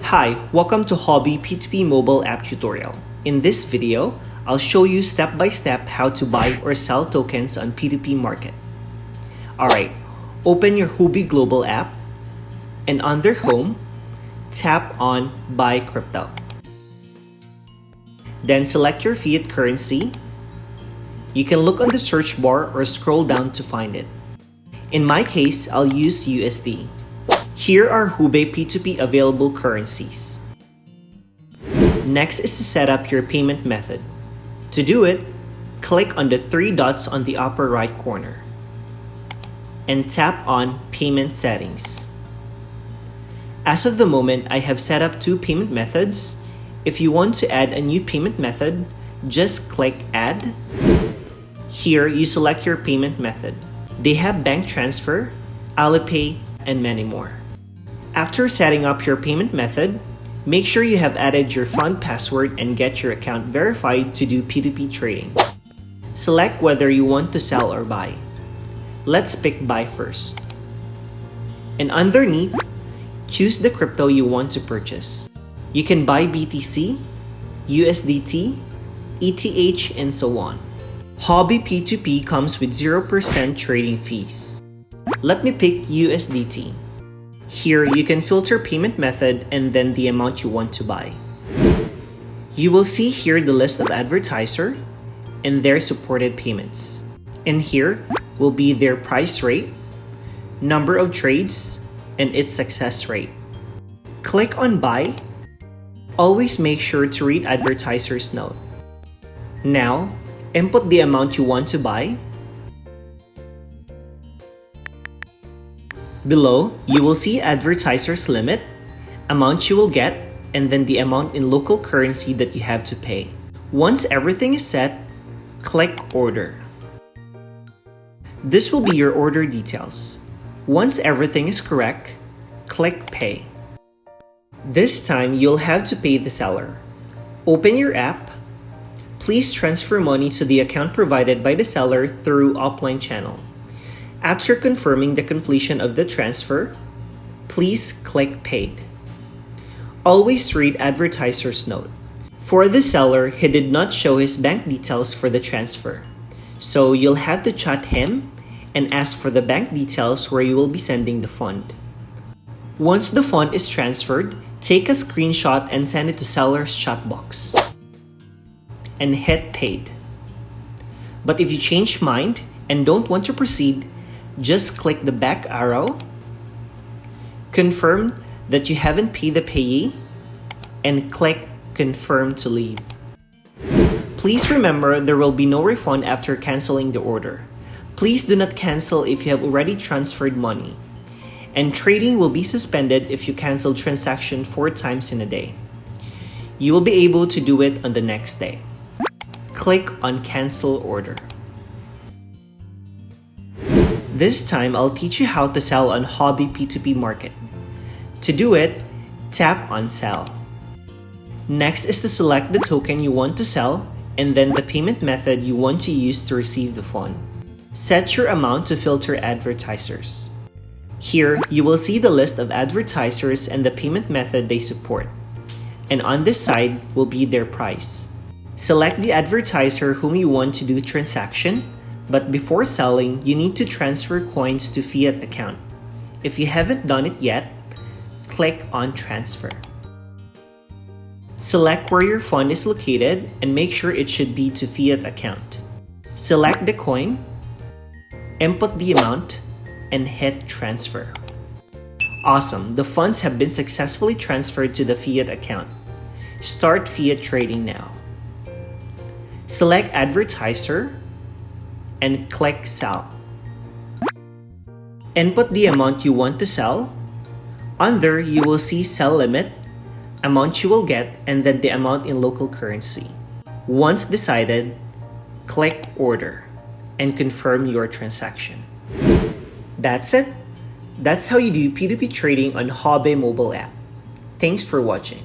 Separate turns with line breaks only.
Hi, welcome to Huobi P2P mobile app tutorial. In this video, I'll show you step by step how to buy or sell tokens on P2P Market. Alright, open your Huobi Global app and under Home, tap on Buy Crypto. Then select your fiat currency. You can look on the search bar or scroll down to find it. In my case, I'll use USD. Here are Huobi P2P available currencies. Next is to set up your payment method. To do it, click on the three dots on the upper right corner and tap on Payment Settings. As of the moment, I have set up two payment methods. If you want to add a new payment method, just click Add. Here, you select your payment method. They have bank transfer, Alipay, and many more. After setting up your payment method, make sure you have added your fund password and get your account verified to do P2P trading. Select whether you want to sell or buy. Let's pick Buy first. And underneath, choose the crypto you want to purchase. You can buy BTC, USDT, ETH, and so on. Huobi P2P comes with 0% trading fees. Let me pick USDT. Here, you can filter payment method and then the amount you want to buy. You will see here the list of advertiser and their supported payments. And here will be their price rate, number of trades, and its success rate. Click on Buy. Always make sure to read advertiser's note. Now, input the amount you want to buy. Below, you will see advertiser's limit, amount you will get, and then the amount in local currency that you have to pay. Once everything is set, click Order. This will be your order details. Once everything is correct, click Pay. This time, you'll have to pay the seller. Open your app. Please transfer money to the account provided by the seller through offline channel. After confirming the completion of the transfer, please click Paid. Always read advertiser's note. For the seller, he did not show his bank details for the transfer, so you'll have to chat him and ask for the bank details where you will be sending the fund. Once the fund is transferred, take a screenshot and send it to seller's chat box and hit Paid. But if you change mind and don't want to proceed, just click the back arrow, confirm that you haven't paid the payee, and click Confirm to leave. Please remember there will be no refund after canceling the order. Please do not cancel if you have already transferred money. And trading will be suspended if you cancel transaction 4 times in a day. You will be able to do it on the next day. Click on Cancel Order. This time, I'll teach you how to sell on Huobi P2P Market. To do it, tap on Sell. Next is to select the token you want to sell and then the payment method you want to use to receive the fund. Set your amount to filter advertisers. Here, you will see the list of advertisers and the payment method they support. And on this side will be their price. Select the advertiser whom you want to do transaction. But before selling, you need to transfer coins to fiat account. If you haven't done it yet, click on Transfer. Select where your fund is located and make sure it should be to fiat account. Select the coin, input the amount, and hit Transfer. Awesome, the funds have been successfully transferred to the fiat account. Start fiat trading now. Select Advertiser and click Sell. Input the amount you want to sell. Under, you will see Sell Limit, amount you will get, and then the amount in local currency. Once decided, click Order and confirm your transaction. That's it. That's how you do P2P trading on Huobi mobile app. Thanks for watching.